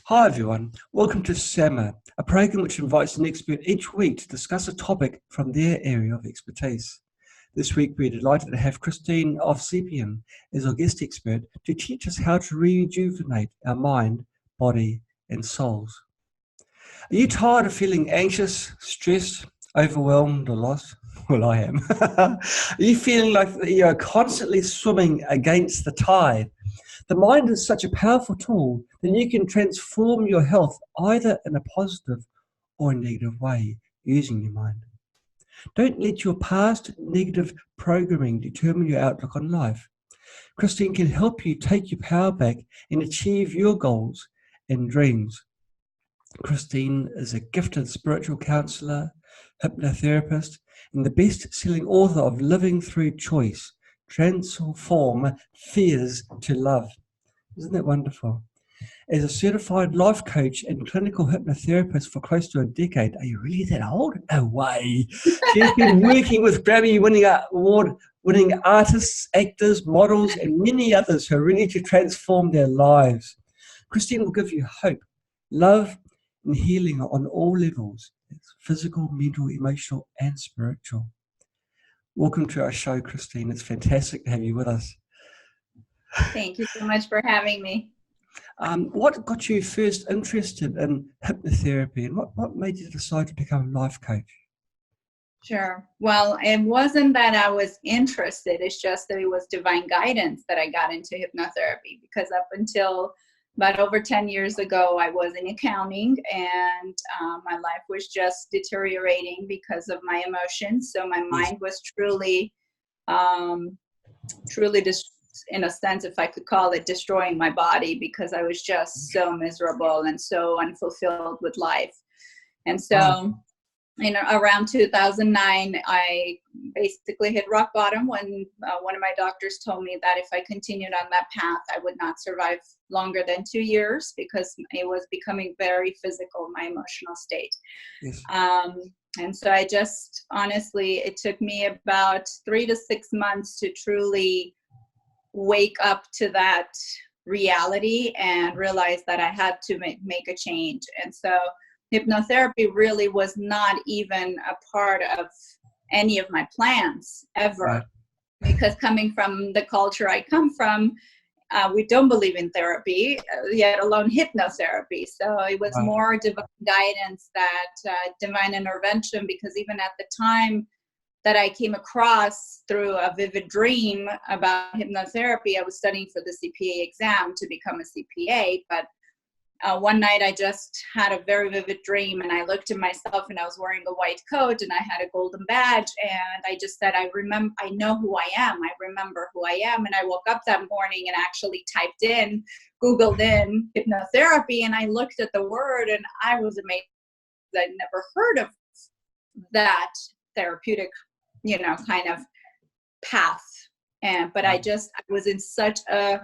Hi everyone, welcome to SAMA, a program which invites an expert each week to discuss a topic from their area of expertise. This week we're delighted to have Kristine Ovsepian as our guest expert to teach us how to rejuvenate our mind, body and souls. Are you tired of feeling anxious, stressed, overwhelmed or lost? Well, I am. Are you feeling like you are constantly swimming against the tide? The mind is such a powerful tool that you can transform your health either in a positive or a negative way using your mind. Don't let your past negative programming determine your outlook on life. Kristine can help you take your power back and achieve your goals and dreams. Kristine is a gifted spiritual counselor, hypnotherapist, and the best-selling author of Living Through Choice, Transform Fears to Love. Isn't that wonderful? As a certified life coach and clinical hypnotherapist for close to a decade, are you really that old? No way. She's been working with Grammy-winning award-winning artists, actors, models, and many others who are ready to transform their lives. Kristine will give you hope, love, and healing on all levels. It's physical, mental, emotional, and spiritual. Welcome to our show, Kristine. It's fantastic to have you with us. Thank you so much for having me. What got you first interested in hypnotherapy, and what made you decide to become a life coach? Sure. Well, it wasn't that I was interested. It's just that it was divine guidance that I got into hypnotherapy, because up until about over 10 years ago, I was in accounting, and my life was just deteriorating because of my emotions. So my mind was truly in a sense, if I could call it, destroying my body, because I was just so miserable and so unfulfilled with life. And so around 2009, I basically hit rock bottom when one of my doctors told me that if I continued on that path, I would not survive longer than 2 years, because it was becoming very physical, my emotional state. Yes. And so I just, honestly, it took me about 3 to 6 months to truly wake up to that reality and realize that I had to make a change. And so hypnotherapy really was not even a part of any of my plans ever. Right. Because coming from the culture I come from, we don't believe in therapy, yet alone hypnotherapy. So it was more divine guidance, that divine intervention, because even at the time that I came across through a vivid dream about hypnotherapy, I was studying for the CPA exam to become a CPA. But one night I just had a very vivid dream, and I looked at myself and I was wearing a white coat and I had a golden badge, and I just said, I know who I am. I remember who I am. And I woke up that morning and actually Googled in hypnotherapy, and I looked at the word and I was amazed. I'd never heard of that therapeutic kind of path. But I was in such a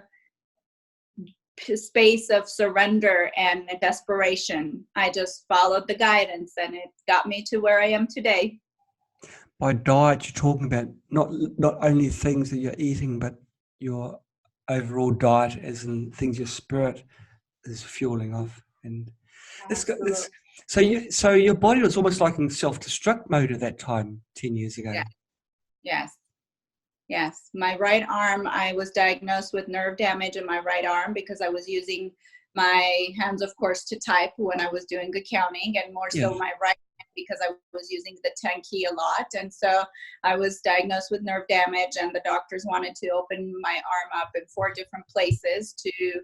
space of surrender and desperation. I just followed the guidance, and it got me to where I am today. By diet, you're talking about not only things that you're eating, but your overall diet, as in things your spirit is fueling off. And so your body was almost like in self-destruct mode at that time, 10 years ago. Yeah. Yes. My right arm, I was diagnosed with nerve damage in my right arm because I was using my hands, of course, to type when I was doing accounting, and more so my right hand, because I was using the 10 key a lot. And so I was diagnosed with nerve damage, and the doctors wanted to open my arm up in 4 different places to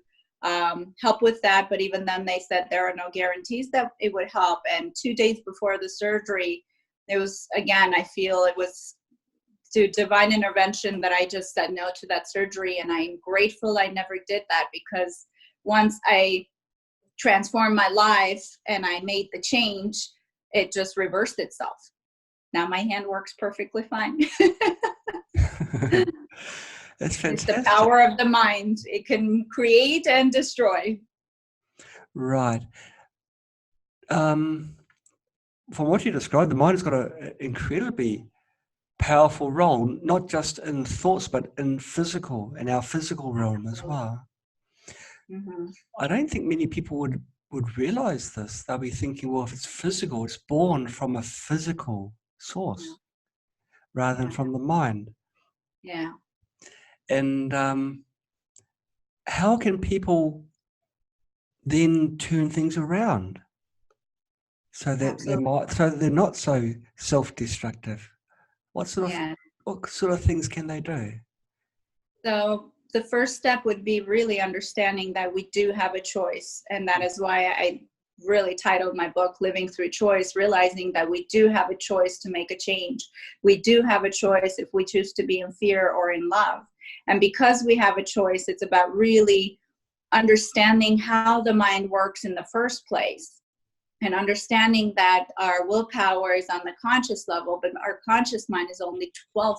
help with that. But even then they said there are no guarantees that it would help. And 2 days before the surgery, it was, again, I feel it was to divine intervention that I just said no to that surgery. And I'm grateful I never did that, because once I transformed my life and I made the change, it just reversed itself. Now my hand works perfectly fine. That's fantastic. It's the power of the mind. It can create and destroy. Right. From what you described, the mind has got an incredibly powerful role, not just in thoughts, but in our physical realm as well. Mm-hmm. I don't think many people would would realize this. They'll be thinking, well, if it's physical, it's born from a physical source rather than from the mind. Yeah. And how can people then turn things around so that they're not so self-destructive? What sort of things can they do? So the first step would be really understanding that we do have a choice. And that is why I really titled my book, Living Through Choice, realizing that we do have a choice to make a change. We do have a choice if we choose to be in fear or in love. And because we have a choice, it's about really understanding how the mind works in the first place. And understanding that our willpower is on the conscious level, but our conscious mind is only 12%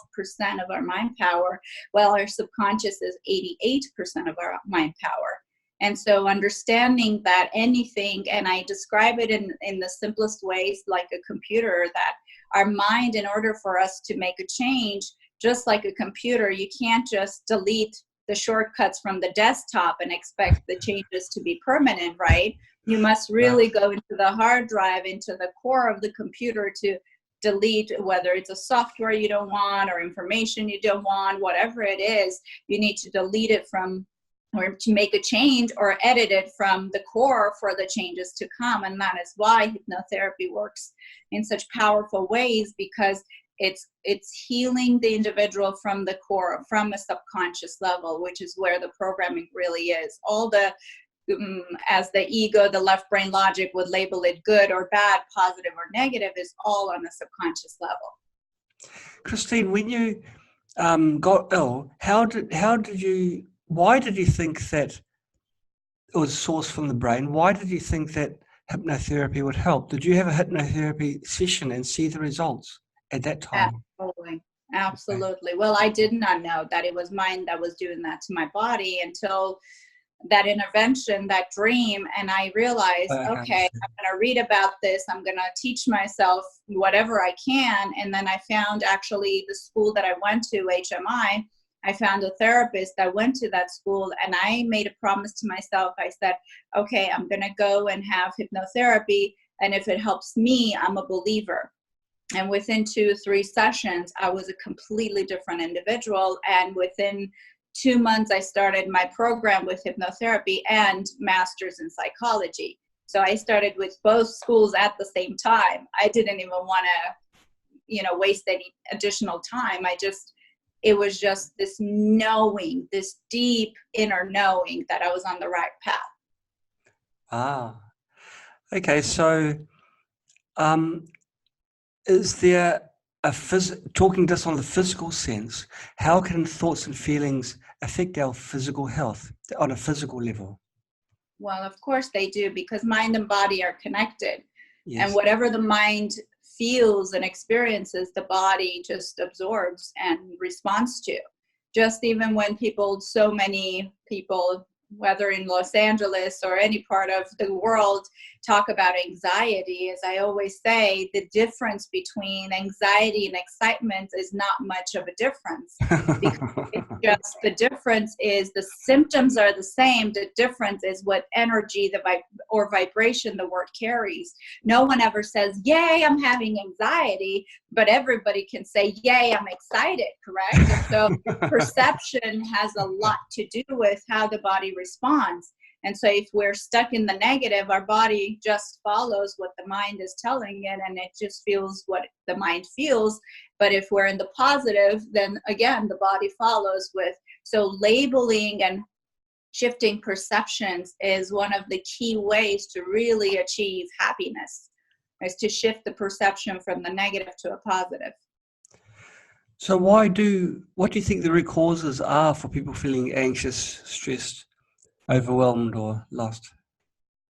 of our mind power, while our subconscious is 88% of our mind power. And so understanding that anything, and I describe it in the simplest ways, like a computer, that our mind, in order for us to make a change, just like a computer, you can't just delete the shortcuts from the desktop and expect the changes to be permanent, right? You must really go into the hard drive, into the core of the computer to delete, whether it's a software you don't want or information you don't want, whatever it is, you need to delete it from, or to make a change or edit it from the core for the changes to come. And that is why hypnotherapy works in such powerful ways, because it's healing the individual from the core, from a subconscious level, which is where the programming really is. All the as the ego, the left brain logic would label it good or bad, positive or negative, is all on the subconscious level. Kristine, when you got ill, why did you think that it was sourced from the brain? Why did you think that hypnotherapy would help? Did you have a hypnotherapy session and see the results at that time? Absolutely. Okay. Well, I did not know that it was mind that was doing that to my body until that intervention, that dream, and I realized, okay, I'm going to read about this. I'm going to teach myself whatever I can. And then I found actually the school that I went to, HMI, I found a therapist that went to that school, and I made a promise to myself. I said, okay, I'm going to go and have hypnotherapy, and if it helps me, I'm a believer. And within 2-3 sessions, I was a completely different individual. And within 2 months, I started my program with hypnotherapy and master's in psychology. So I started with both schools at the same time. I didn't even want to, waste any additional time. It was just this knowing, this deep inner knowing that I was on the right path. Okay. So, is there talking just on the physical sense, how can thoughts and feelings affect our physical health on a physical level? Well, of course they do, because mind and body are connected. Yes. And whatever the mind feels and experiences, the body just absorbs and responds to. Just even when so many people, whether in Los Angeles or any part of the world, talk about anxiety, as I always say, the difference between anxiety and excitement is not much of a difference. Because it's just, the difference is the symptoms are the same. The difference is what energy or vibration the word carries. No one ever says, yay, I'm having anxiety, but everybody can say, yay, I'm excited, correct? And so perception has a lot to do with how the body responds. And so if we're stuck in the negative, our body just follows what the mind is telling it, and it just feels what the mind feels. But if we're in the positive, then again, the body follows with. So labeling and shifting perceptions is one of the key ways to really achieve happiness, is to shift the perception from the negative to a positive. So what do you think the root causes are for people feeling anxious, stressed, overwhelmed, or lost?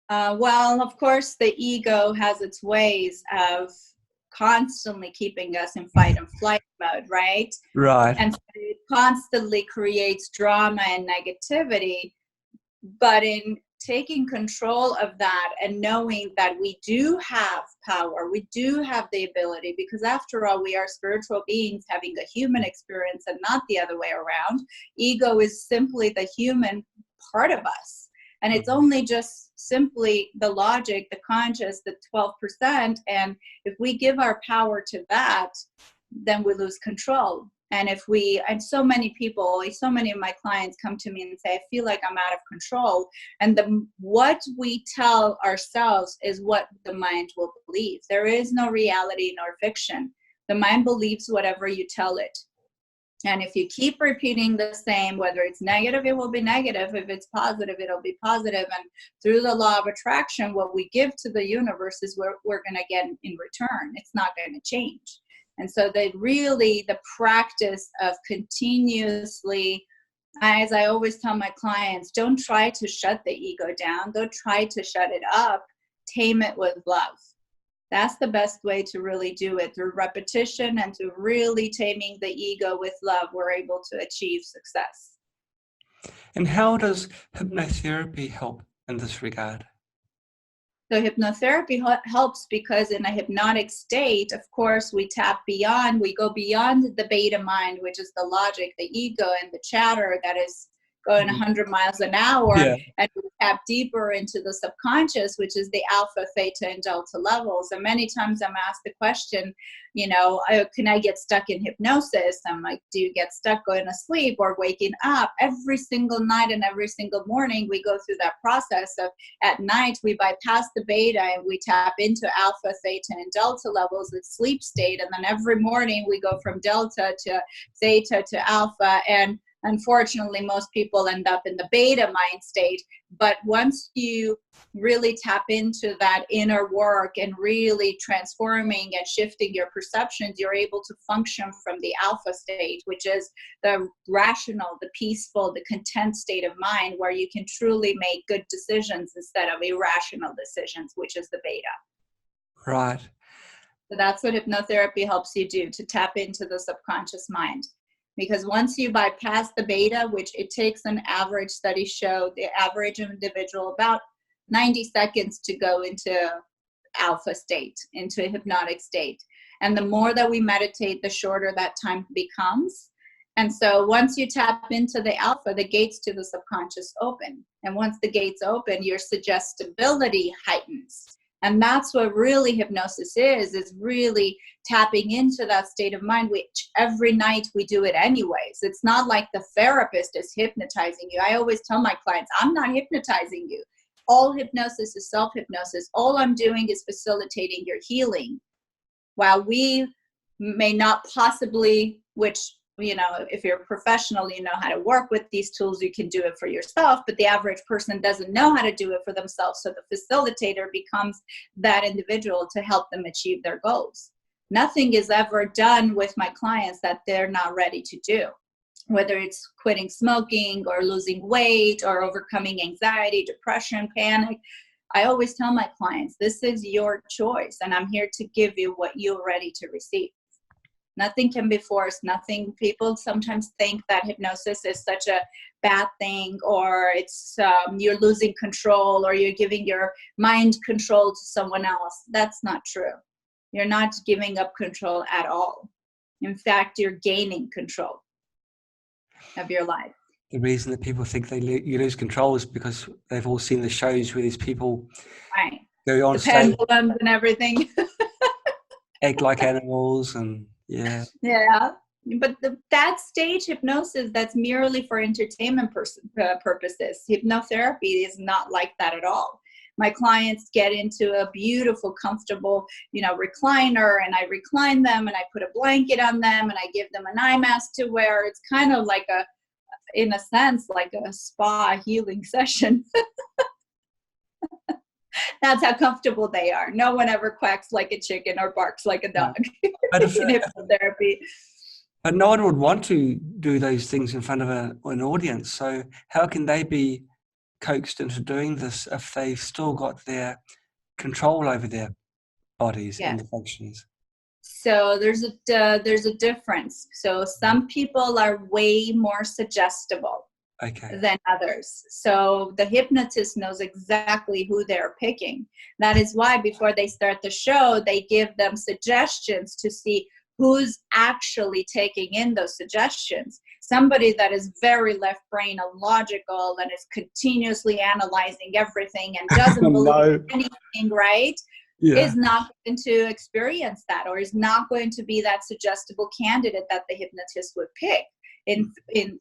Well, of course, the ego has its ways of constantly keeping us in fight and flight mode, right? Right. And so it constantly creates drama and negativity. But in taking control of that and knowing that we do have power, we do have the ability, because after all, we are spiritual beings having a human experience and not the other way around. Ego is simply the human part of us. And it's only just simply the logic, the conscious, the 12%. And if we give our power to that, then we lose control. And so many people, so many of my clients come to me and say, I feel like I'm out of control. And what we tell ourselves is what the mind will believe. There is no reality nor fiction. The mind believes whatever you tell it. And if you keep repeating the same, whether it's negative, it will be negative. If it's positive, it'll be positive. And through the law of attraction, what we give to the universe is what we're going to get in return. It's not going to change. And so the practice of continuously, as I always tell my clients, don't try to shut the ego down. Don't try to shut it up. Tame it with love. That's the best way to really do it. Through repetition and through really taming the ego with love, we're able to achieve success. And how does hypnotherapy help in this regard? So hypnotherapy helps because in a hypnotic state, of course, we go beyond the beta mind, which is the logic, the ego, and the chatter that is going 100 miles an hour. Yeah. And we tap deeper into the subconscious, which is the alpha, theta, and delta levels. And many times I'm asked the question, can I get stuck in hypnosis? I'm like, do you get stuck going to sleep or waking up? Every single night and every single morning, we go through that process of at night, we bypass the beta and we tap into alpha, theta, and delta levels, the sleep state. And then every morning we go from delta to theta to alpha. And unfortunately, most people end up in the beta mind state. But once you really tap into that inner work and really transforming and shifting your perceptions, you're able to function from the alpha state, which is the rational, the peaceful, the content state of mind, where you can truly make good decisions instead of irrational decisions, which is the beta. Right. So that's what hypnotherapy helps you do, to tap into the subconscious mind. Because once you bypass the beta, which it takes an average, studies show the average individual about 90 seconds to go into alpha state, into a hypnotic state. And the more that we meditate, the shorter that time becomes. And so once you tap into the alpha, the gates to the subconscious open. And once the gates open, your suggestibility heightens. And that's what really hypnosis is really tapping into that state of mind, which every night we do it anyways. It's not like the therapist is hypnotizing you. I always tell my clients, I'm not hypnotizing you. All hypnosis is self-hypnosis. All I'm doing is facilitating your healing. While we may not possibly, which, if you're a professional, you know how to work with these tools, you can do it for yourself, but the average person doesn't know how to do it for themselves. So the facilitator becomes that individual to help them achieve their goals. Nothing is ever done with my clients that they're not ready to do, whether it's quitting smoking or losing weight or overcoming anxiety, depression, panic. I always tell my clients, this is your choice, and I'm here to give you what you're ready to receive. Nothing can be forced. Nothing. People sometimes think that hypnosis is such a bad thing, or it's you're losing control, or you're giving your mind control to someone else. That's not true. You're not giving up control at all. In fact, you're gaining control of your life. The reason that people think you lose control is because they've all seen the shows where these people go on the stage, pendulums and everything, act like animals, and yeah. But that stage hypnosis, that's merely for entertainment purposes. Hypnotherapy is not like that at all. My clients get into a beautiful, comfortable, recliner, and I recline them and I put a blanket on them and I give them an eye mask to wear. It's kind of like in a sense, like a spa healing session. That's how comfortable they are. No one ever quacks like a chicken or barks like a dog in hypnotherapy. But no one would want to do those things in front of an audience. So how can they be coaxed into doing this if they've still got their control over their bodies and the functions? So there's a difference. So some people are way more suggestible than others. So the hypnotist knows exactly who they're picking. That is why before they start the show, they give them suggestions to see who's actually taking in those suggestions. Somebody that is very left brain and logical and is continuously analyzing everything and doesn't believe anything, right? Yeah. Is not going to experience that, or is not going to be that suggestible candidate that the hypnotist would pick.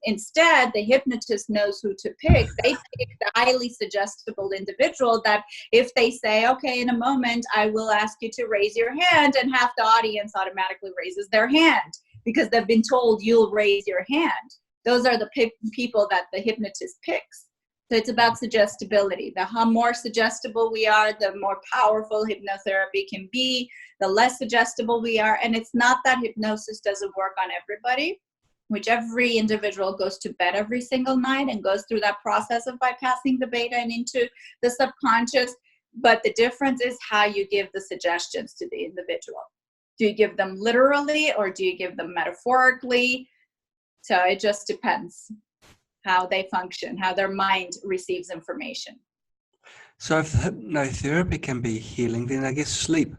Instead, the hypnotist knows who to pick. They pick the highly suggestible individual that if they say, okay, in a moment, I will ask you to raise your hand, and half the audience automatically raises their hand because they've been told you'll raise your hand. Those are the people that the hypnotist picks. So it's about suggestibility. The more suggestible we are, the more powerful hypnotherapy can be. The less suggestible we are. And it's not that hypnosis doesn't work on everybody, which every individual goes to bed every single night and goes through that process of bypassing the beta and into the subconscious. But the difference is how you give the suggestions to the individual. Do you give them literally or do you give them metaphorically? So it just depends how they function, how their mind receives information. So if hypnotherapy can be healing, then I guess sleep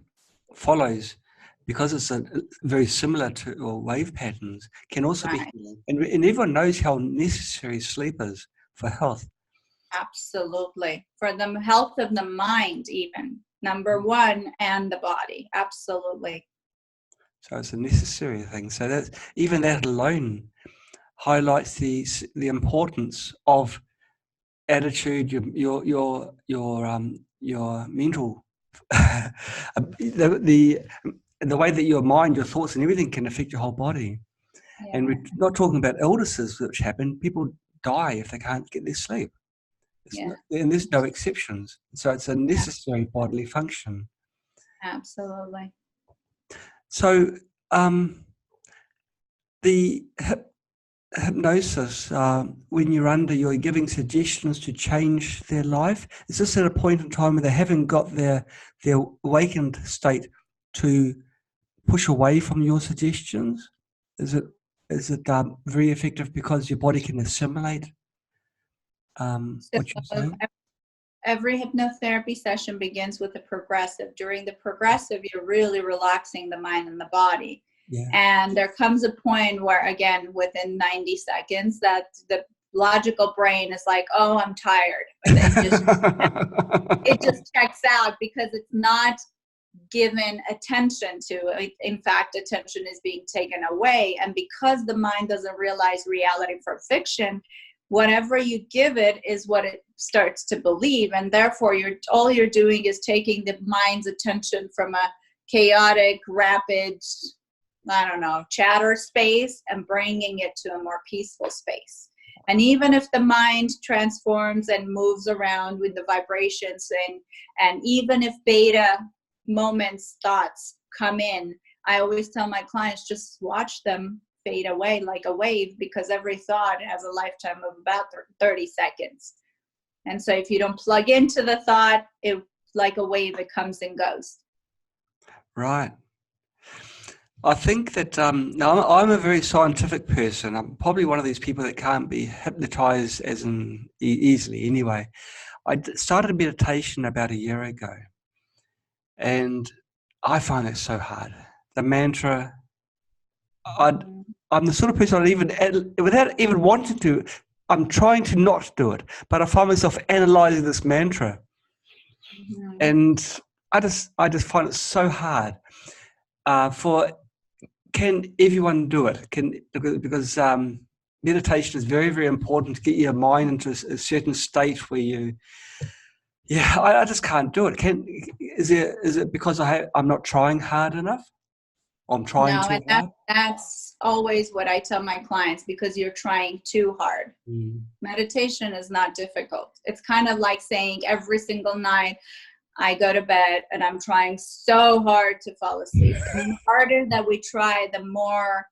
follows, because it's very similar to wave patterns, can also be healing. And everyone knows how necessary sleep is for health. Absolutely. For the health of the mind, even. Number one, and the body. Absolutely. So it's a necessary thing. So that's, even that alone highlights the importance of attitude, your mental, the way that your mind, your thoughts, and everything can affect your whole body. Yeah. And we're not talking about illnesses which happen. People die if they can't get their sleep. And there's no exceptions. So it's a necessary bodily function. Absolutely. So the hypnosis, when you're giving suggestions to change their life, is this at a point in time where they haven't got their awakened state to push away from your suggestions? Is it very effective because your body can assimilate what you're saying? Every hypnotherapy session begins with a progressive. During the progressive, you're really relaxing the mind and the body. Yeah. And there comes a point where, again, within 90 seconds, that the logical brain is like, oh, I'm tired. It just checks out because it's not given attention to it. In fact, attention is being taken away. And because the mind doesn't realize reality from fiction, whatever you give it is what it starts to believe. And therefore, all you're doing is taking the mind's attention from a chaotic, rapid, chatter space and bringing it to a more peaceful space. And even if the mind transforms and moves around with the vibrations and even if beta moments, thoughts come in, I always tell my clients, just watch them fade away like a wave, because every thought has a lifetime of about 30 seconds. And so if you don't plug into the thought, it like a wave, it comes and goes. Right. I think that now I'm a very scientific person. I'm probably one of these people that can't be hypnotized as in easily anyway. I started meditation about a year ago, and I find it so hard. The mantra, I'm the sort of person without even wanting to, I'm trying to not do it, but I find myself analyzing this mantra. Mm-hmm. And I just find it so hard. Can everyone do it? Because meditation is very, very important to get your mind into a certain state where I just can't do it. Is it because I'm not trying hard enough? I'm trying too hard? That's always what I tell my clients, because you're trying too hard. Mm. Meditation is not difficult. It's kind of like saying every single night, I go to bed and I'm trying so hard to fall asleep. And the harder that we try, the more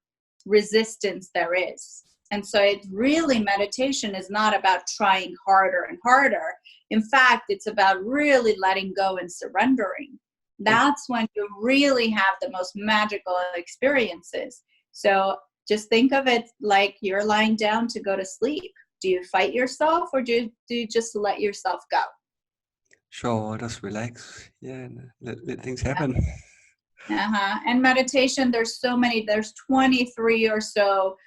resistance there is. And so meditation is not about trying harder and harder. In fact, it's about really letting go and surrendering. That's when you really have the most magical experiences. So just think of it like you're lying down to go to sleep. Do you fight yourself, or do you just let yourself go? Sure, just relax. Yeah, let things happen. And meditation, there's 23 or so,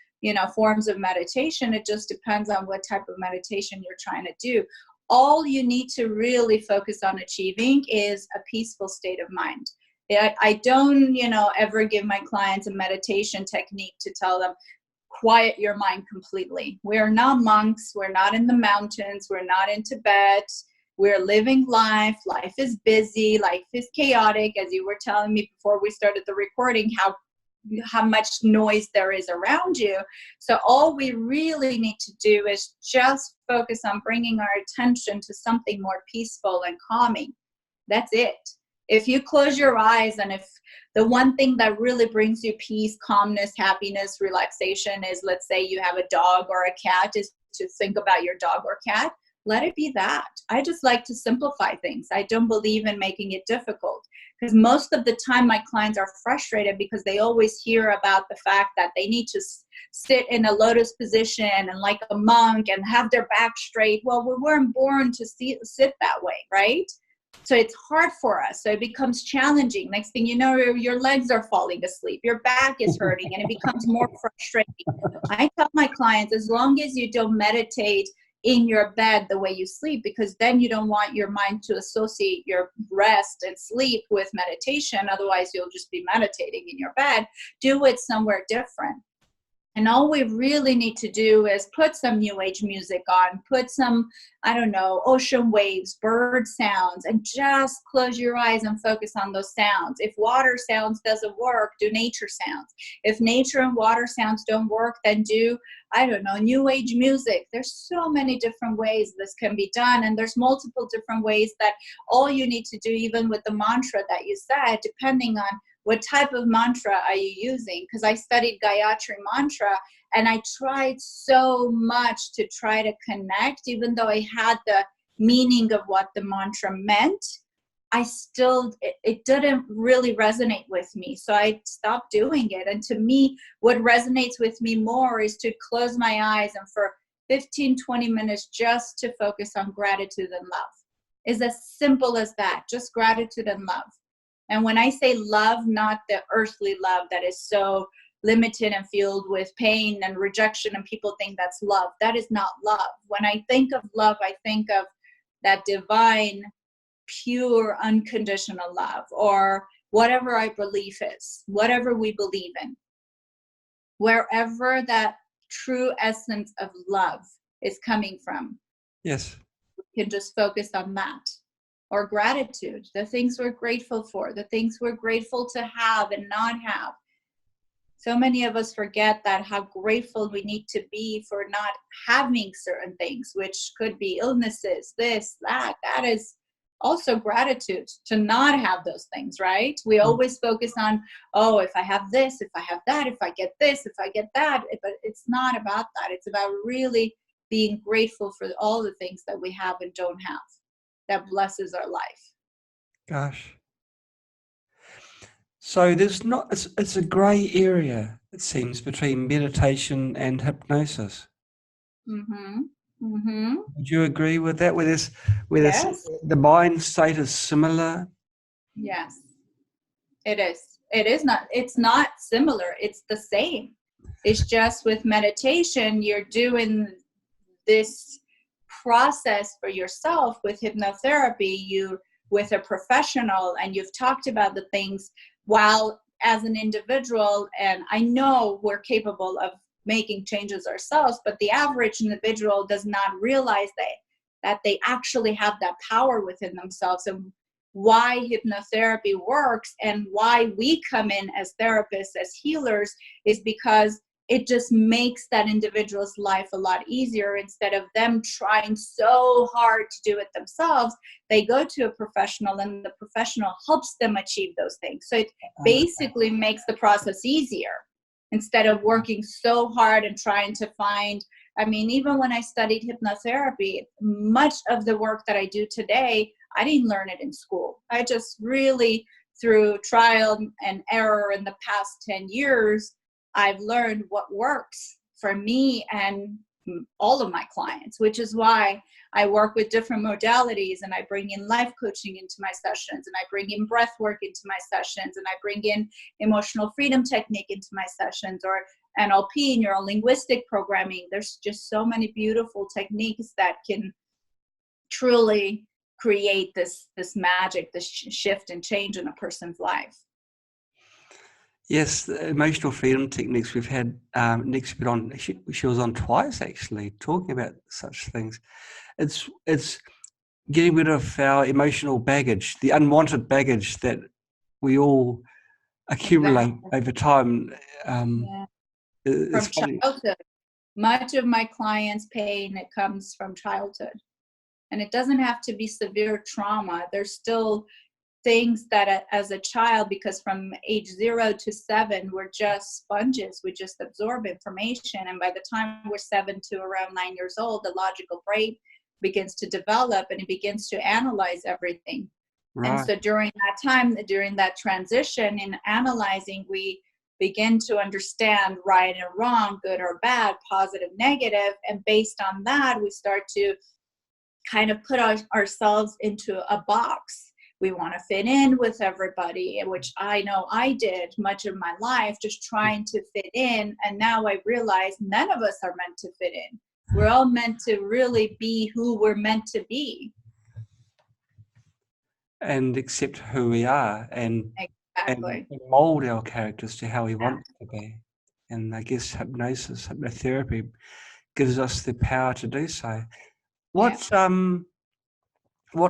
forms of meditation. It just depends on what type of meditation you're trying to do. All you need to really focus on achieving is a peaceful state of mind. I don't, ever give my clients a meditation technique to tell them, quiet your mind completely. We're not monks. We're not in the mountains. We're not in Tibet. We're living life. Life is busy. Life is chaotic. As you were telling me before we started the recording, how much noise there is around you. So all we really need to do is just focus on bringing our attention to something more peaceful and calming. That's it. If you close your eyes, and if the one thing that really brings you peace, calmness, happiness, relaxation is, let's say you have a dog or a cat, is to think about your dog or cat, let it be that. I just like to simplify things. I don't believe in making it difficult, because most of the time my clients are frustrated because they always hear about the fact that they need to sit in a lotus position and like a monk and have their back straight. Well, we weren't born to sit that way, right? So it's hard for us. So it becomes challenging. Next thing you know, your legs are falling asleep. Your back is hurting, and it becomes more frustrating. I tell my clients, as long as you don't meditate in your bed the way you sleep, because then you don't want your mind to associate your rest and sleep with meditation. Otherwise, you'll just be meditating in your bed. Do it somewhere different. And all we really need to do is put some new age music on, put some, ocean waves, bird sounds, and just close your eyes and focus on those sounds. If water sounds doesn't work, do nature sounds. If nature and water sounds don't work, then do, new age music. There's so many different ways this can be done. And there's multiple different ways that all you need to do, even with the mantra that you said, depending on what type of mantra are you using? Because I studied Gayatri mantra, and I tried so much to try to connect, even though I had the meaning of what the mantra meant. It didn't really resonate with me. So I stopped doing it. And to me, what resonates with me more is to close my eyes and for 15, 20 minutes just to focus on gratitude and love. It's as simple as that, just gratitude and love. And when I say love, not the earthly love that is so limited and filled with pain and rejection, and people think that's love. That is not love. When I think of love, I think of that divine, pure, unconditional love, or whatever our belief is, whatever we believe in. Wherever that true essence of love is coming from. Yes. We can just focus on that. Or gratitude, the things we're grateful for, the things we're grateful to have and not have. So many of us forget that, how grateful we need to be for not having certain things, which could be illnesses, this, that. That is also gratitude, to not have those things, right? We always focus on, if I have this, if I have that, if I get this, if I get that. But it's not about that. It's about really being grateful for all the things that we have and don't have, that blesses our life. Gosh. So it's a grey area, it seems, between meditation and hypnosis. Mm-hmm. Mm-hmm. Would you agree with that? Yes. The mind state is similar? Yes, it is. It's not similar. It's the same. It's just with meditation, you're doing this process for yourself. With hypnotherapy, with a professional, and you've talked about the things, while as an individual, and I know we're capable of making changes ourselves, but the average individual does not realize that they actually have that power within themselves. And why hypnotherapy works and why we come in as therapists, as healers, is because it just makes that individual's life a lot easier. Instead of them trying so hard to do it themselves, they go to a professional, and the professional helps them achieve those things. So it basically makes the process easier, instead of working so hard and trying to find, even when I studied hypnotherapy, much of the work that I do today, I didn't learn it in school. I just really, through trial and error in the past 10 years, I've learned what works for me. And, all of my clients, which is why I work with different modalities, and I bring in life coaching into my sessions, and I bring in breath work into my sessions, and I bring in emotional freedom technique into my sessions, or NLP, neuro-linguistic programming. There's just so many beautiful techniques that can truly create this magic, this shift and change in a person's life. Yes, the emotional freedom techniques. We've had Nick's been on. She was on twice actually, talking about such things. It's getting rid of our emotional baggage, the unwanted baggage that we all accumulate over time. From childhood, much of my clients' pain, it comes from childhood, and it doesn't have to be severe trauma. There's still things that as a child, because from age 0 to 7, we're just sponges. We just absorb information. And by the time we're 7 to around 9 years old, the logical brain begins to develop and it begins to analyze everything. Right. And so during that time, during that transition in analyzing, we begin to understand right and wrong, good or bad, positive, negative. And based on that, we start to kind of put ourselves into a box. We want to fit in with everybody, which I know I did much of my life, just trying to fit in. And now I realize none of us are meant to fit in. We're all meant to really be who we're meant to be. And accept who we are and mold our characters to how we want to be. And I guess hypnotherapy gives us the power to do so. What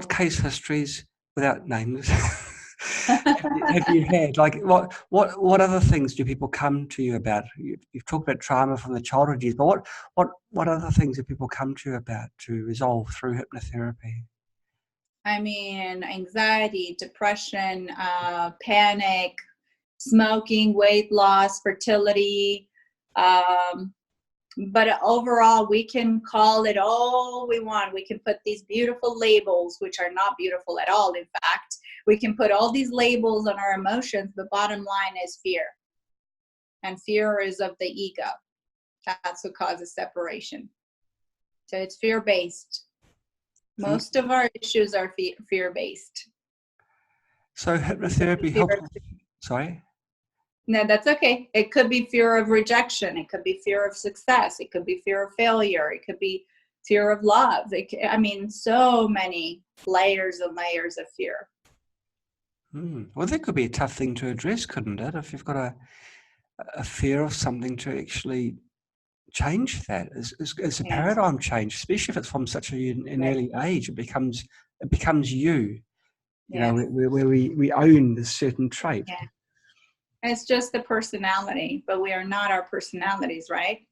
case histories, without names, have you had? Like, what other things do people come to you about? You've talked about trauma from the childhood years, but what other things do people come to you about to resolve through hypnotherapy? I mean, anxiety, depression, panic, smoking, weight loss, fertility. But overall, we can call it all we want. We can put these beautiful labels, which are not beautiful at all, in fact. We can put all these labels on our emotions. The bottom line is fear. And fear is of the ego. That's what causes separation. So it's fear-based. Most of our issues are fear-based. So hypnotherapy helps. Sorry? No, that's okay. It could be fear of rejection. It could be fear of success. It could be fear of failure. It could be fear of love. So many layers and layers of fear. Well, that could be a tough thing to address, couldn't it? If you've got a fear of something, to actually change that. It's a paradigm change, especially if it's from such an early age. It becomes you. You know, where we own this certain trait. Yeah. It's just the personality, but we are not our personalities, right?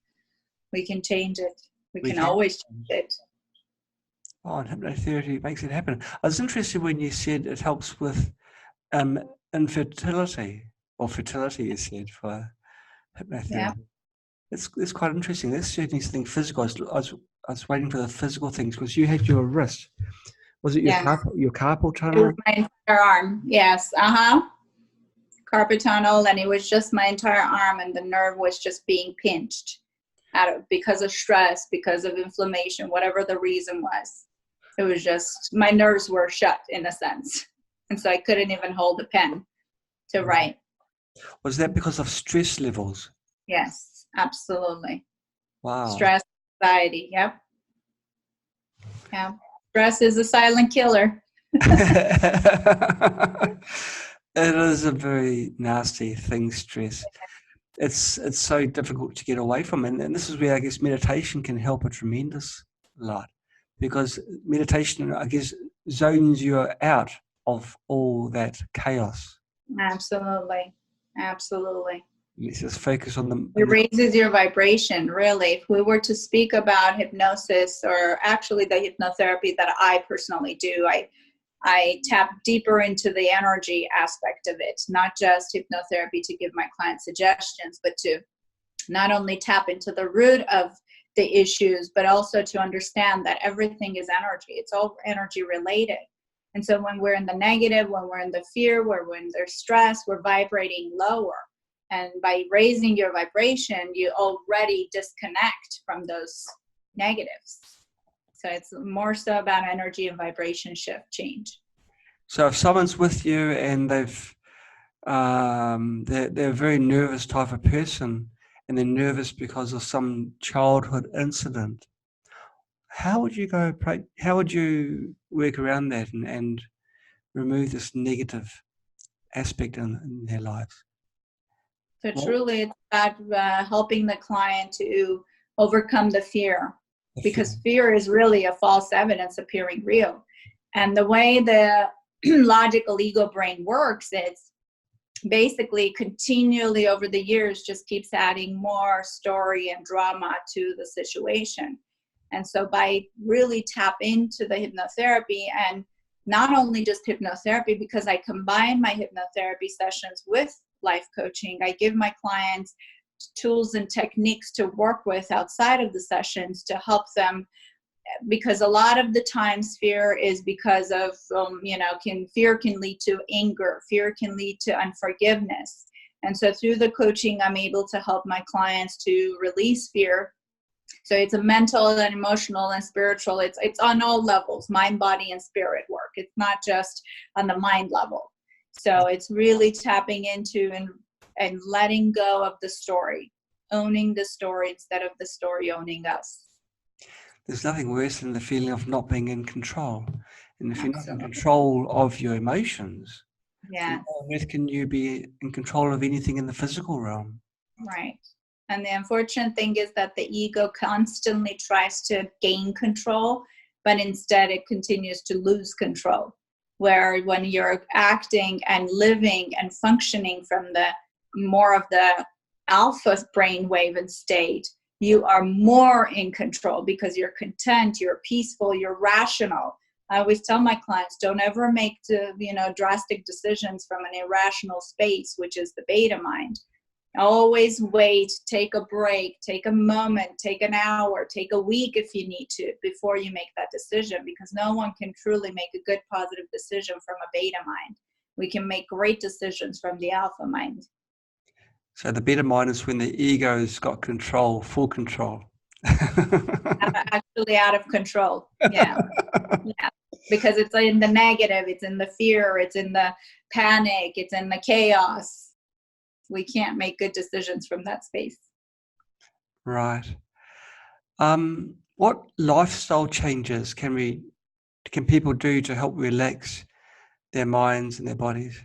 We can change it. We can always change it. Oh, and hypnotherapy makes it happen. I was interested when you said it helps with infertility, or fertility, you said, for hypnotherapy. Yeah. It's quite interesting. That's certainly something physical. I was waiting for the physical things, because you had your wrist. Was it your carpal tunnel? It was my entire arm. Yes. Carpal tunnel, and it was just my entire arm, and the nerve was just being pinched because of stress, because of inflammation, whatever the reason was. It was just, my nerves were shut in a sense. And so I couldn't even hold a pen to write. Was that because of stress levels? Yes, absolutely. Wow. Stress, anxiety, yep. Yeah. Stress is a silent killer. It is a very nasty thing, stress. It's so difficult to get away from, and this is where I guess meditation can help a tremendous lot, because meditation, I guess, zones you out of all that chaos. Absolutely. Let's just focus on it raises your vibration, really. If we were to speak about hypnosis, or actually the hypnotherapy that I personally do, I tap deeper into the energy aspect of it, not just hypnotherapy to give my clients suggestions, but to not only tap into the root of the issues, but also to understand that everything is energy. It's all energy related. And so when we're in the negative, when we're in the fear, when there's stress, we're vibrating lower. And by raising your vibration, you already disconnect from those negatives. So it's more so about energy and vibration shift change. So if someone's with you and they're a very nervous type of person, and they're nervous because of some childhood incident, how would you work around that and remove this negative aspect in their lives? So truly it's about helping the client to overcome the fear, because fear is really a false evidence appearing real. And the way the logical ego brain works is basically continually over the years just keeps adding more story and drama to the situation. And so by really tap into the hypnotherapy, and not only just hypnotherapy, because I combine my hypnotherapy sessions with life coaching, I give my clients tools and techniques to work with outside of the sessions to help them, because a lot of the times fear is because of fear can lead to anger, fear can lead to unforgiveness. And so through the coaching, I'm able to help my clients to release fear. So it's a mental and emotional and spiritual, it's on all levels, mind, body, and spirit work. It's not just on the mind level. So it's really tapping into and letting go of the story, owning the story instead of the story owning us. There's nothing worse than the feeling of not being in control. And if Absolutely. you're not in control of your emotions, yeah, how on earth can you be in control of anything in the physical realm? Right. And the unfortunate thing is that the ego constantly tries to gain control, but instead it continues to lose control. Where when you're acting and living and functioning from the more of the alpha brainwave and state, you are more in control because you're content, you're peaceful, you're rational. I always tell my clients, don't ever make drastic decisions from an irrational space, which is the beta mind. Always wait, take a break, take a moment, take an hour, take a week if you need to before you make that decision, because no one can truly make a good positive decision from a beta mind. We can make great decisions from the alpha mind. So the beta mind is when the ego's got control, full control. Actually out of control. Yeah. Yeah. Because it's in the negative, it's in the fear, it's in the panic, it's in the chaos. We can't make good decisions from that space. Right. What lifestyle changes can people do to help relax their minds and their bodies?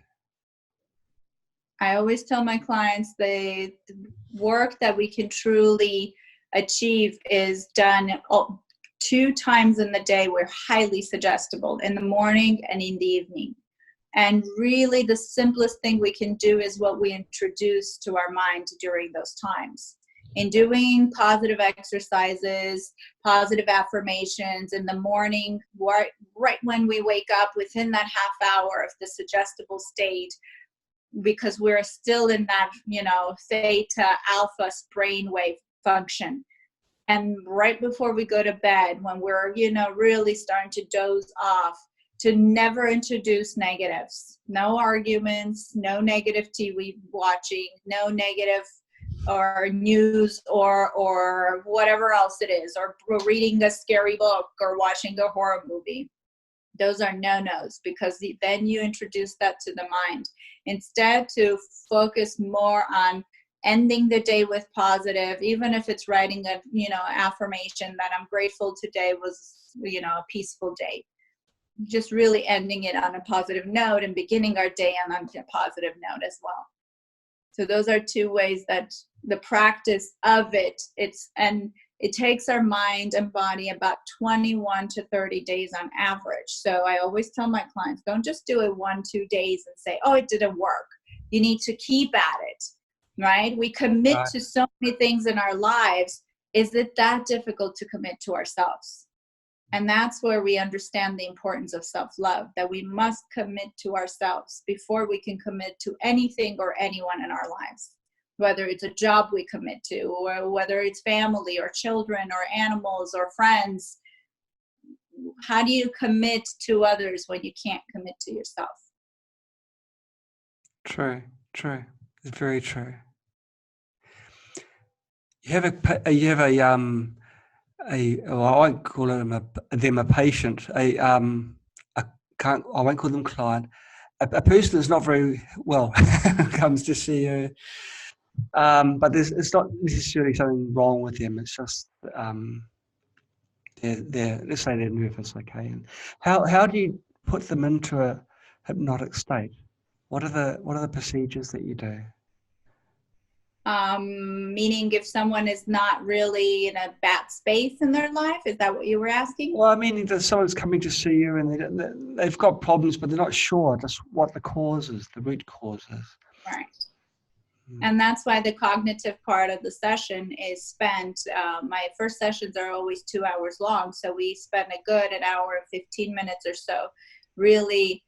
I always tell my clients the work that we can truly achieve is done 2 times in the day. We're highly suggestible, in the morning and in the evening. And really the simplest thing we can do is what we introduce to our mind during those times. In doing positive exercises, positive affirmations in the morning, right when we wake up, within that half hour of the suggestible state, because we're still in that, theta alpha brainwave function. And right before we go to bed, when we're, really starting to doze off, to never introduce negatives. No arguments, no negative TV watching, no negative or news or whatever else it is, or reading a scary book or watching a horror movie. Those are no-nos, because then you introduce that to the mind. Instead, to focus more on ending the day with positive, even if it's writing a affirmation that I'm grateful today was a peaceful day. Just really ending it on a positive note and beginning our day on a positive note as well. So those are 2 ways that the practice of it takes our mind and body about 21 to 30 days on average. So I always tell my clients, don't just do it 1-2 days and say, oh, it didn't work. You need to keep at it, right? We commit to so many things in our lives. Is it that difficult to commit to ourselves? And that's where we understand the importance of self-love, that we must commit to ourselves before we can commit to anything or anyone in our lives, whether it's a job we commit to, or whether it's family or children or animals or friends. How do you commit to others when you can't commit to yourself? True. It's very true. You have a well, I won't call them a patient. I won't call them client. A person that's not very well comes to see you, but it's not necessarily something wrong with them. It's just let's say they're nervous, okay. And how do you put them into a hypnotic state? What are the procedures that you do? Meaning if someone is not really in a bad space in their life, is that what you were asking? Well, I mean, that someone's coming to see you and they've got problems, but they're not sure just what the root cause is. Right. And that's why the cognitive part of the session is spent. My first sessions are always 2 hours long. So we spend a good an hour and 15 minutes or so really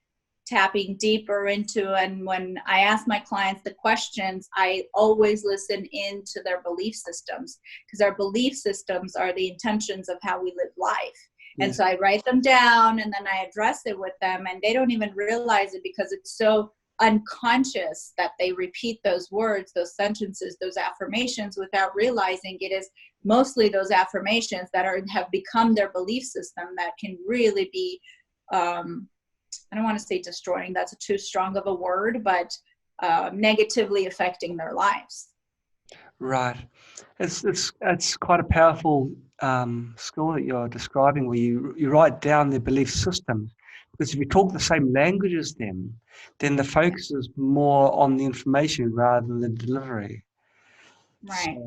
tapping deeper into, and when I ask my clients the questions, I always listen into their belief systems, because our belief systems are the intentions of how we live life. Yes. And so I write them down and then I address it with them, and they don't even realize it because it's so unconscious that they repeat those words, those sentences, those affirmations without realizing it is mostly those affirmations that have become their belief system that can really be I don't want to say destroying, that's too strong of a word, but negatively affecting their lives. Right. It's quite a powerful skill that you're describing, where you write down their belief systems. Because if you talk the same language as them, then the focus is more on the information rather than the delivery. Right.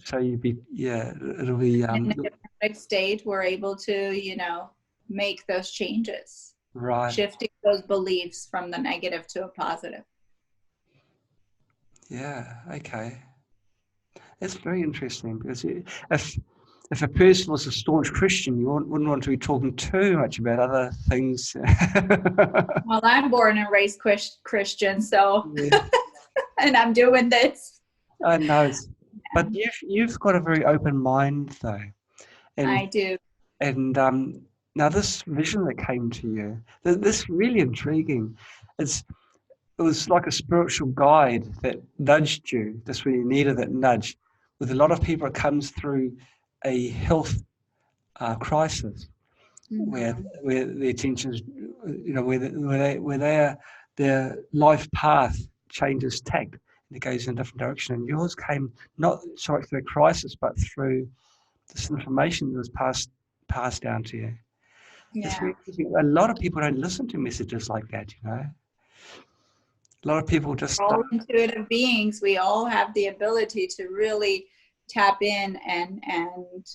So it'll be in a hypnotic state, we're able to, make those changes. Right. Shifting those beliefs from the negative to a positive. Yeah, okay. That's very interesting, because if a person was a staunch Christian, you wouldn't want to be talking too much about other things. Well, I'm born and raised Christian, so yeah. And I'm doing this. I know, but you've got a very open mind, though. And, I do. And now this vision that came to you, this really intriguing. It was like a spiritual guide that nudged you just when you needed that nudge. With a lot of people, it comes through a health crisis, where the attention is, where their life path changes tact and it goes in a different direction. And yours came not so much through a crisis, but through this information that was passed down to you. Yeah. A lot of people don't listen to messages like that, A lot of people just... We're all intuitive beings. We all have the ability to really tap in, and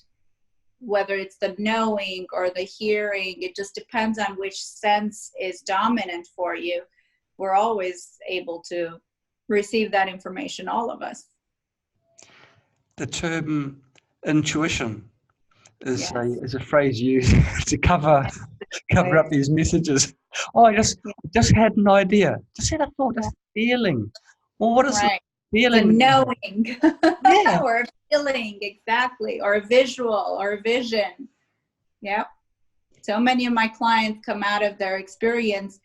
whether it's the knowing or the hearing, it just depends on which sense is dominant for you. We're always able to receive that information, all of us. The term intuition is a phrase used to cover up these messages. Oh, I just had an idea. Just had a thought. Just feeling. Well, what is it? Feeling? The knowing. Yeah. Or a feeling, exactly. Or a visual or a vision. Yep. So many of my clients come out of their experience,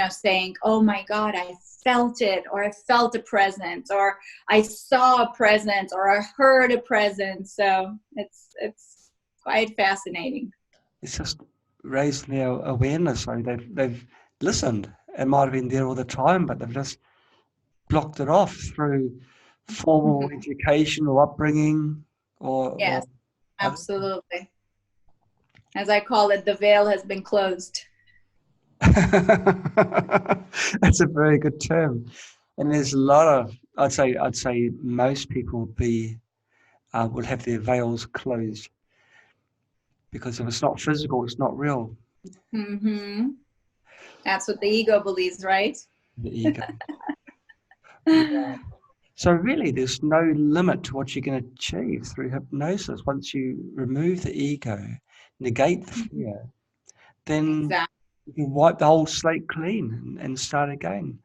saying, oh my God, I felt it, or I felt a presence, or I saw a presence, or I heard a presence. So it's quite fascinating. It's just raised their awareness. So they've listened. It might have been there all the time, but they've just blocked it off through formal education or upbringing. Yes, absolutely. As I call it, the veil has been closed. That's a very good term. And there's a lot of, I'd say most people will have their veils closed, because if it's not physical, it's not real. Mm-hmm. That's what the ego believes, right? The ego. Yeah. So really, there's no limit to what you can achieve through hypnosis. Once you remove the ego, negate the fear, then you can wipe the whole slate clean and start again.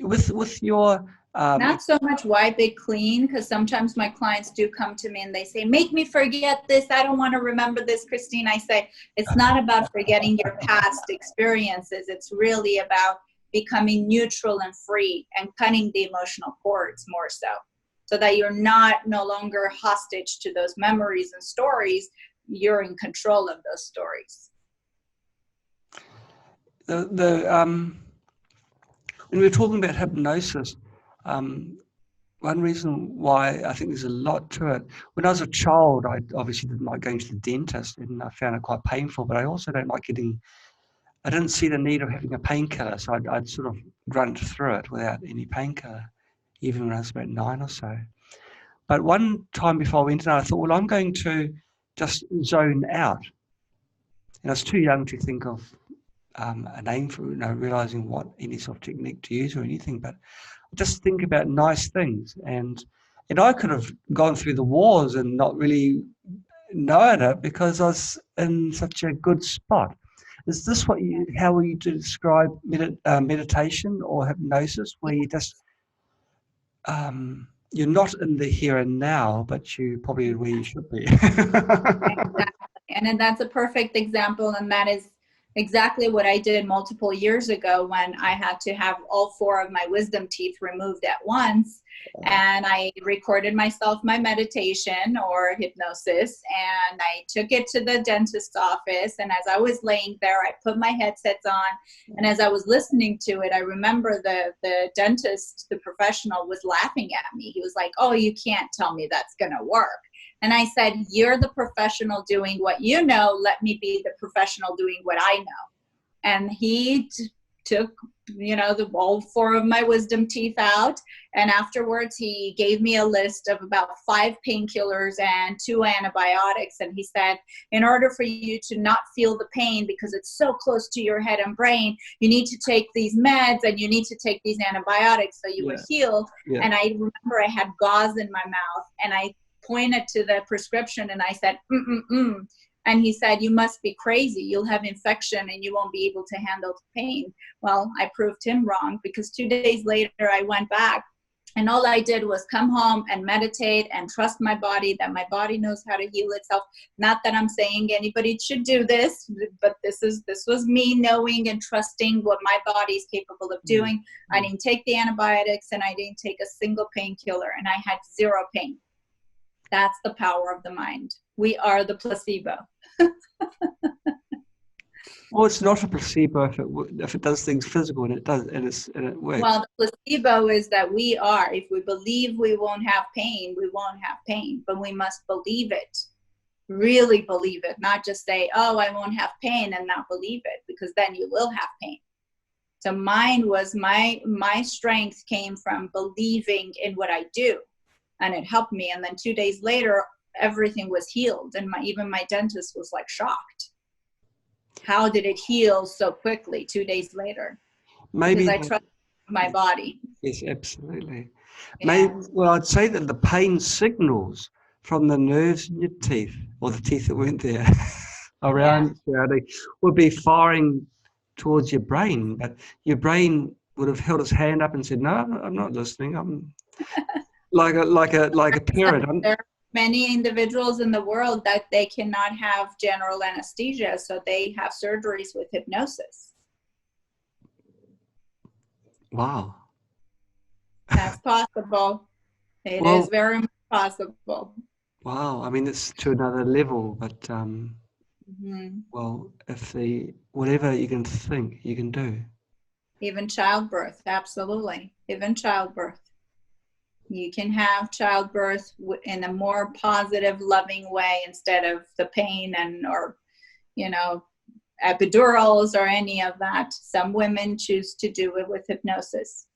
With your not so much wipe it clean, because sometimes my clients do come to me and they say, make me forget this. I don't want to remember this, Kristine. I say, it's not about forgetting your past experiences. It's really about becoming neutral and free and cutting the emotional cords more so. so that you're no longer hostage to those memories and stories. You're in control of those stories. When we're talking about hypnosis, one reason why I think there's a lot to it, when I was a child, I obviously didn't like going to the dentist, and I found it quite painful, but I also don't like I didn't see the need of having a painkiller, so I'd sort of grunt through it without any painkiller, even when I was about 9 or so. But one time before I went in, I thought, well, I'm going to just zone out. And I was too young to think of a name for, realizing what any sort of technique to use or anything, but just think about nice things. And I could have gone through the wars and not really known it because I was in such a good spot. Is this how you describe meditation or hypnosis, where you just, you're not in the here and now, but you probably where you should be? Exactly. And then that's a perfect example, and that is exactly what I did multiple years ago when I had to have all 4 of my wisdom teeth removed at once. And I recorded myself my meditation or hypnosis, and I took it to the dentist's office. And as I was laying there, I put my headsets on, and as I was listening to it, I remember the dentist, the professional, was laughing at me. He was like, "Oh, you can't tell me that's gonna work." And I said, "You're the professional doing what you know. Let me be the professional doing what I know." And he took, all 4 of my wisdom teeth out. And afterwards, he gave me a list of about 5 painkillers and 2 antibiotics. And he said, in order for you to not feel the pain, because it's so close to your head and brain, you need to take these meds and you need to take these antibiotics so you will heal. Yeah. And I remember I had gauze in my mouth, and I pointed to the prescription and I said, And he said, "You must be crazy. You'll have infection and you won't be able to handle the pain." Well, I proved him wrong, because 2 days later I went back, and all I did was come home and meditate and trust my body, that my body knows how to heal itself. Not that I'm saying anybody should do this, but this was me knowing and trusting what my body is capable of doing. I didn't take the antibiotics, and I didn't take a single painkiller, and I had 0 pain. That's the power of the mind. We are the placebo. Well, it's not a placebo if it does things physical, and it does, and it works. Well, the placebo is that we are. If we believe we won't have pain, we won't have pain. But we must believe it, really believe it, not just say, "Oh, I won't have pain," and not believe it, because then you will have pain. So mine was my strength came from believing in what I do, and it helped me. And then 2 days later, everything was healed, and even my dentist was like shocked. How did it heal so quickly 2 days later? Maybe because I trust my body. Yes, absolutely. Yeah. Maybe, well, I'd say that the pain signals from the nerves in your teeth, or the teeth that weren't there, around surrounding, would be firing towards your brain, but your brain would have held its hand up and said, "No, I'm not listening. I'm like a parent." There are many individuals in the world that they cannot have general anesthesia, so they have surgeries with hypnosis. Wow. That's possible. It is very much possible. Wow. I mean, it's to another level, but well, whatever you can think, you can do. Even childbirth, absolutely. Even childbirth. You can have childbirth in a more positive, loving way, instead of the pain or epidurals or any of that. Some women choose to do it with hypnosis.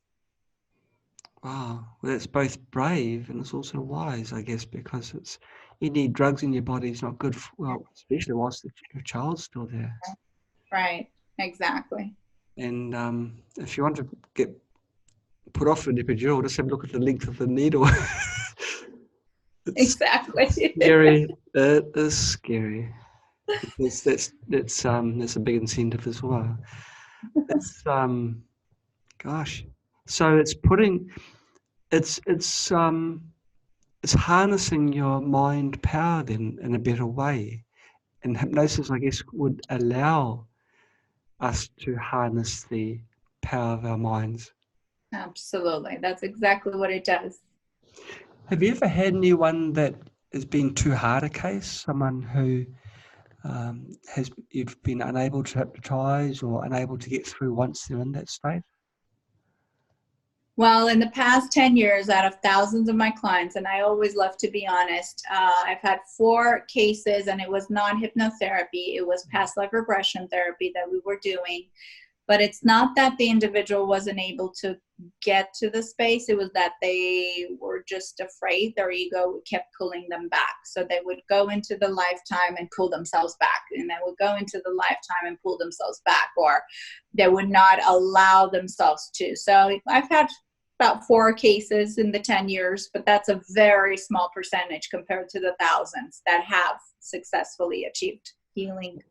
Wow, well, that's both brave and it's also wise, I guess, because you need drugs in your body. It's not good, especially whilst your child's still there. Right, exactly. And if you want to get put off an epidural, just have a look at the length of the needle. Exactly. Scary. It is scary. That's a big incentive as well. It's gosh. So it's harnessing your mind power then in a better way. And hypnosis, I guess, would allow us to harness the power of our minds. Absolutely. That's exactly what it does. Have you ever had anyone that has been too hard a case? Someone who you've been unable to hypnotize or unable to get through once they're in that state? Well, in the past 10 years, out of thousands of my clients, and I always love to be honest, I've had 4 cases, and it was not hypnotherapy. It was past life regression therapy that we were doing. But it's not that the individual wasn't able to get to the space. It was that they were just afraid. Their ego kept pulling them back. So they would go into the lifetime and pull themselves back. And they would go into the lifetime and pull themselves back, or they would not allow themselves to. So I've had about 4 cases in the 10 years, but that's a very small percentage compared to the thousands that have successfully achieved healing.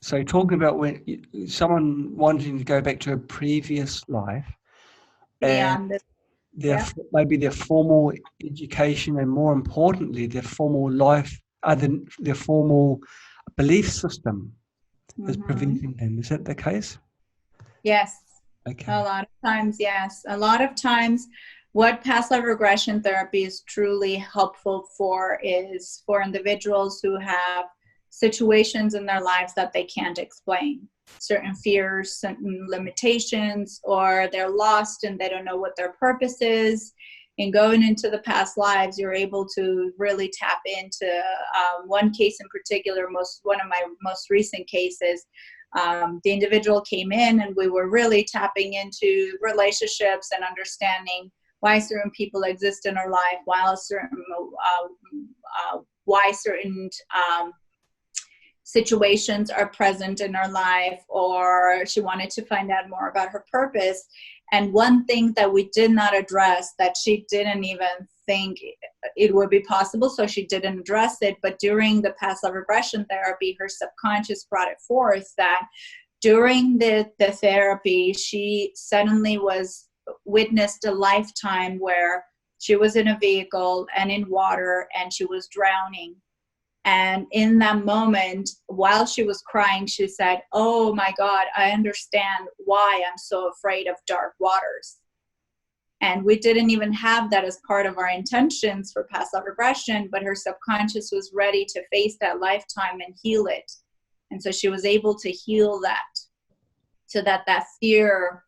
So talking about when someone wanting to go back to a previous life, and maybe their formal education, and more importantly, their formal life, their formal belief system is preventing them. Is that the case? Yes. Okay. A lot of times, yes. A lot of times, what past life regression therapy is truly helpful for is for individuals who have situations in their lives that they can't explain. Certain fears, certain limitations, or they're lost and they don't know what their purpose is. And going into the past lives, you're able to really tap into one case in particular, one of my most recent cases. The individual came in and we were really tapping into relationships and understanding why certain people exist in our life, why certain situations are present in her life, or she wanted to find out more about her purpose. And one thing that we did not address, that she didn't even think it would be possible, so she didn't address it, but during the past life regression therapy, her subconscious brought it forth that during the therapy, she suddenly witnessed a lifetime where she was in a vehicle and in water and she was drowning. And in that moment, while she was crying, she said, "Oh my God, I understand why I'm so afraid of dark waters." And we didn't even have that as part of our intentions for past life regression, but her subconscious was ready to face that lifetime and heal it. And so she was able to heal that, so that fear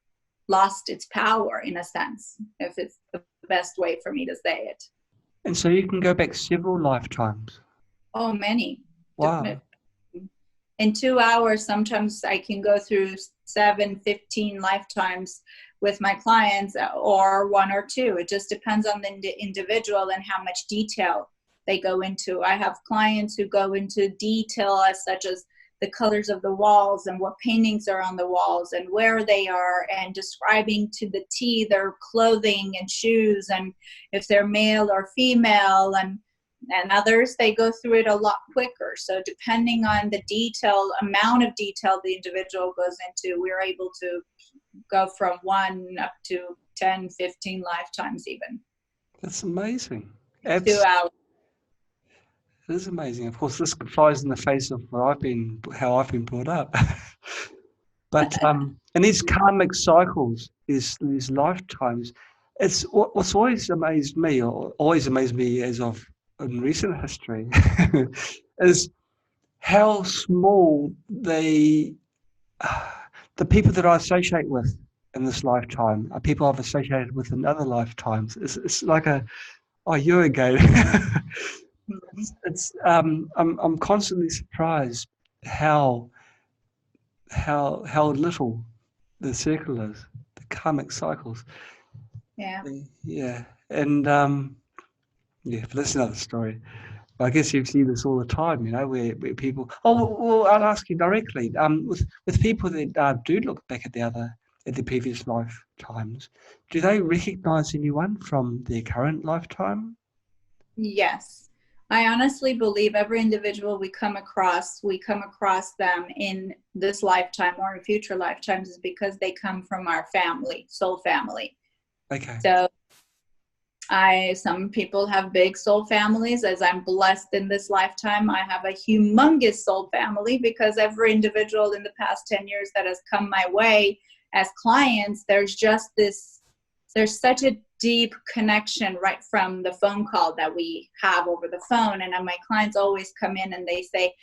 lost its power, in a sense, if it's the best way for me to say it. And so you can go back several lifetimes. Oh, many. Wow. In 2 hours, sometimes I can go through 7, 15 lifetimes with my clients, or 1 or 2. It just depends on the individual and how much detail they go into. I have clients who go into detail such as the colors of the walls and what paintings are on the walls and where they are, and describing to the T their clothing and shoes and if they're male or female, and others, they go through it a lot quicker. So depending on the amount of detail the individual goes into, we're able to go from 1 up to 10, 15 lifetimes even. That's amazing. 2 hours. It is amazing. Of course, this flies in the face of how I've been brought up. But and these karmic cycles, these lifetimes, it's what's always amazed me as of in recent history, is how small the people that I associate with in this lifetime are people I've associated with in other lifetimes. It's like you're again. I'm constantly surprised how little the circle is, the karmic cycles. Yeah, and but that's another story. I guess you see this all the time, where people. Oh, well, I'll ask you directly. With people that do look back at the previous lifetimes, do they recognise anyone from their current lifetime? Yes, I honestly believe every individual we come across them in this lifetime or in future lifetimes is because they come from our family, soul family. Okay. So some people have big soul families. As I'm blessed in this lifetime, I have a humongous soul family, because every individual in the past 10 years that has come my way as clients, there's just this there's such a deep connection right from the phone call that we have over the phone. And my clients always come in and they say,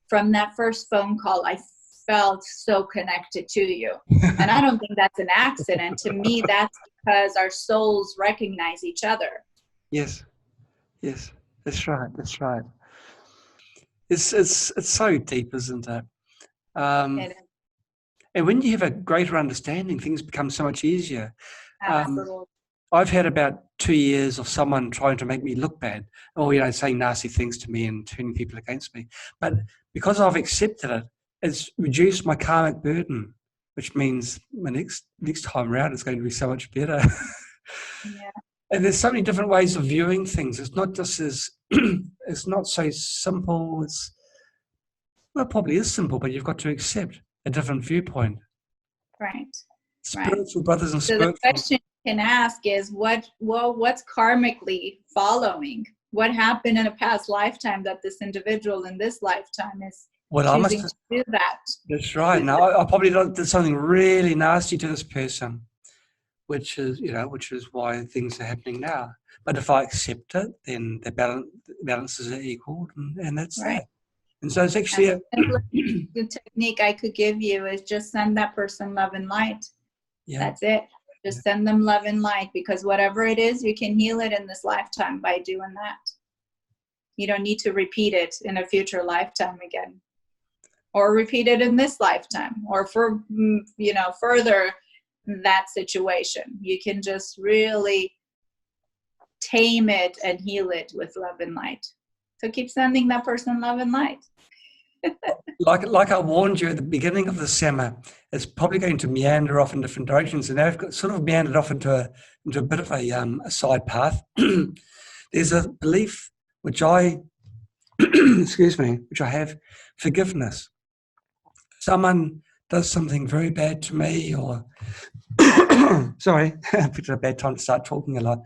from that first phone call, I felt so connected to you. And I don't think that's an accident. To me, that's because our souls recognize each other. Yes, that's right. It's so deep, isn't it? It is. And when you have a greater understanding, things become so much easier. Absolutely. I've had about 2 years of someone trying to make me look bad, or saying nasty things to me and turning people against me. But because I've accepted it, it's reduced my karmic burden, which means my next time around it's going to be so much better. Yeah. And there's so many different ways of viewing things. It's not just as it's not so simple. It probably is simple, but you've got to accept a different viewpoint. Right. Spiritual brothers and so spiritual. The question you can ask is what's karmically following? What happened in a past lifetime that this individual in this lifetime is choosing to do that? That's right. Now, I probably did something really nasty to this person, which is why things are happening now. But if I accept it, then the balances are equal, and that's right. that. And so it's actually the technique I could give you is just send that person love and light. Yeah. That's it. Just send them love and light, because whatever it is, you can heal it in this lifetime by doing that. You don't need to repeat it in a future lifetime again, or repeat it in this lifetime, or for further that situation. You can just really tame it and heal it with love and light. So keep sending that person love and light. Like I warned you at the beginning of the summer, it's probably going to meander off in different directions, and now I've got sort of meandered off into a bit of a side path. There's a belief which I have: forgiveness. Someone does something very bad to me, or sorry, I picked a bad time to start talking a lot.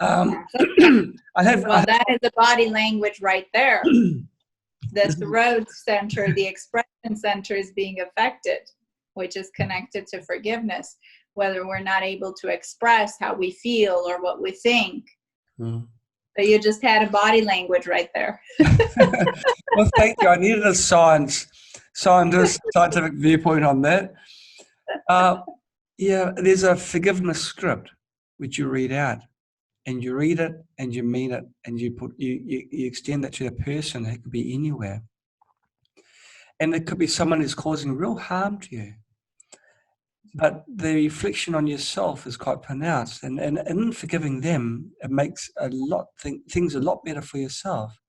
That is the body language right there. The throat center, the expression center is being affected, which is connected to forgiveness, whether we're not able to express how we feel or what we think. So you just had a body language right there. Well, thank you. I needed a scientific viewpoint on that. There's a forgiveness script which you read out. And you read it, and you mean it, and you extend that to the person. It could be anywhere, and it could be someone who's causing real harm to you. But the reflection on yourself is quite pronounced, and in forgiving them, it makes things a lot better for yourself.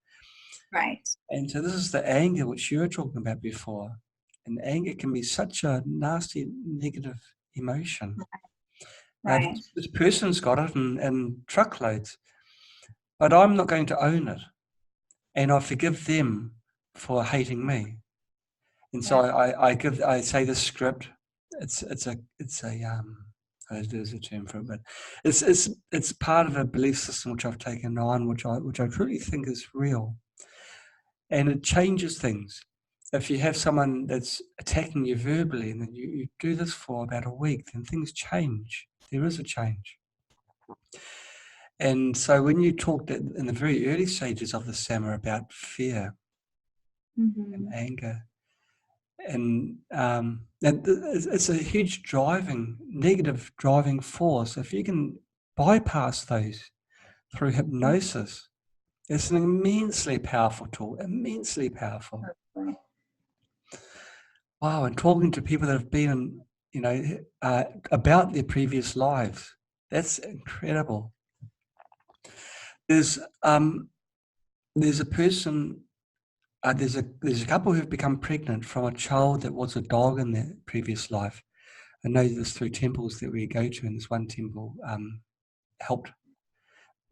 Right. And so this is the anger which you were talking about before, and anger can be such a nasty, negative emotion. Right. This person's got it in truckloads, but I'm not going to own it, and I forgive them for hating me. And so I say this script. There's a term for it, but it's part of a belief system which I've taken on, which I truly think is real, and it changes things. If you have someone that's attacking you verbally, and then you do this for about a week, then things change. There is a change. And so when you talked in the very early stages of the Sama about fear and anger, and it's a huge negative driving force. If you can bypass those through hypnosis, it's an immensely powerful tool, immensely powerful. Wow, and talking to people that have been about their previous lives, that's incredible. There's a person, there's a couple who've become pregnant from a child that was a dog in their previous life. I know this through temples that we go to, and this one temple helped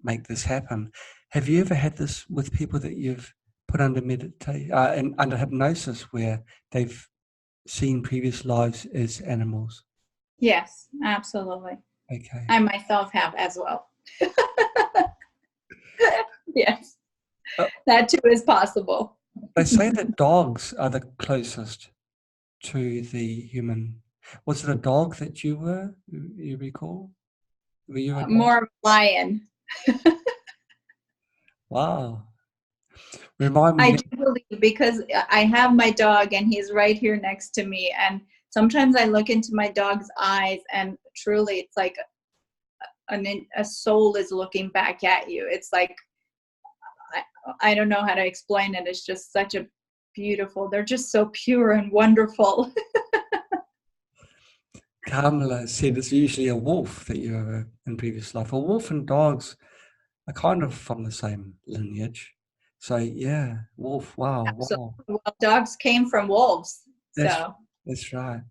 make this happen. Have you ever had this with people that you've put under meditation and under hypnosis, where they've seen previous lives as animals? Yes, absolutely. Okay. I myself have as well. Yes, that too is possible. They say that dogs are the closest to the human. Was it a dog that you recall? Were you a dog? More of a lion. Wow. Remind I me. do believe, because I have my dog and he's right here next to me. And sometimes I look into my dog's eyes and truly it's like a soul is looking back at you. It's like, I don't know how to explain it. It's just such a beautiful, they're just so pure and wonderful. Carmela said it's usually a wolf that you have in previous life. A wolf and dogs are kind of from the same lineage. So yeah, wolf. Wow, So, wow. well, dogs came from wolves. So That's right.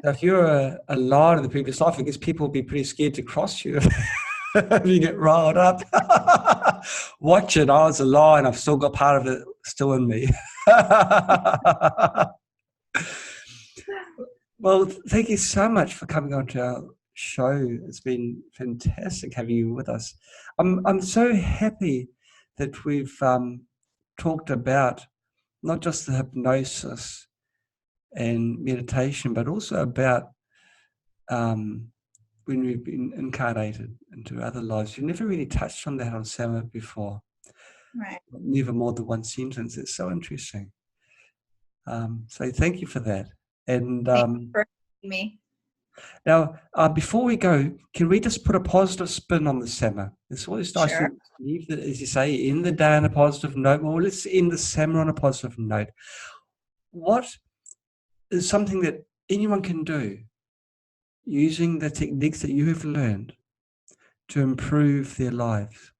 So if you're a lion in the previous life, I guess people would be pretty scared to cross you if you get riled up. Watch it. I was a lion. I've still got part of it still in me. Well, thank you so much for coming on to our show. It's been fantastic having you with us. I'm so happy that we've talked about not just the hypnosis and meditation, but also about when we've been incarnated into other lives. You've never really touched on that on Sama before. right. Never more than one sentence. It's so interesting. So thank you for that. And Thank you for having me. now, before we go, can we just put a positive spin on the Sama? It's always nice Sure. to leave, as you say, end the day on a positive note. Well, let's end the Sama on a positive note. What is something that anyone can do using the techniques that you have learned to improve their lives?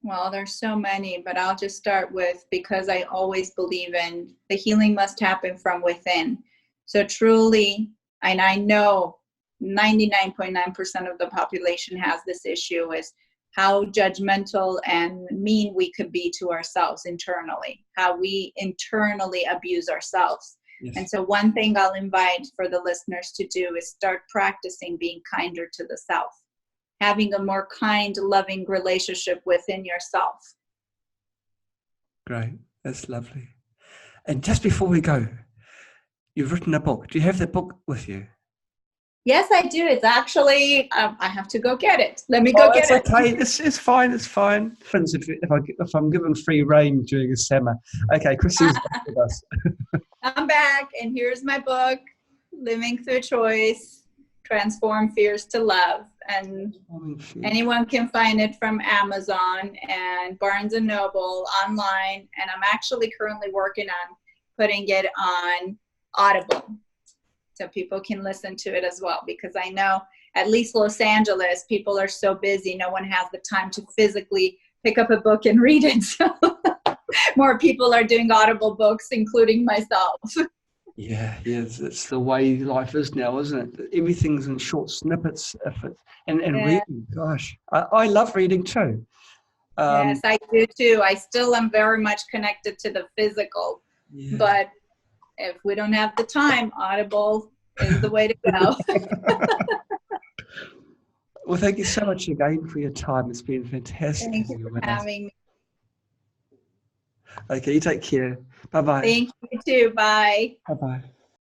Well, there's so many, but I'll just start with, because I always believe in the healing must happen from within. So truly, and I know 99.9% of the population has this issue, is how judgmental and mean we could be to ourselves internally, how we internally abuse ourselves. Yes. And so one thing I'll invite for the listeners to do is start practicing being kinder to the self. Having a more kind, loving relationship within yourself. Great. That's lovely. And just before we go, you've written a book. Do you have that book with you? Yes, I do. It's actually, I have to go get it. Let me go get it. It's okay. It's fine. It's fine. If I'm given free reign during a Sama. Okay, Kristine's back with us. I'm back, and here's my book, Living Through Choice, Transform Fears to Love. And anyone can find it from Amazon and Barnes & Noble online. And I'm actually currently working on putting it on Audible, so people can listen to it as well, because I know at least Los Angeles, people are so busy, no one has the time to physically pick up a book and read it. So more people are doing Audible books, including myself. Yeah, it's the way life is now, isn't it? Everything's in short snippets. And reading, gosh, I love reading too. Yes, I do too. I still am very much connected to the physical, but if we don't have the time, Audible is the way to go. Well, thank you so much again for your time. It's been fantastic. Thank you for having me. Okay, you take care. Bye-bye. Thank you too. Bye. Bye-bye.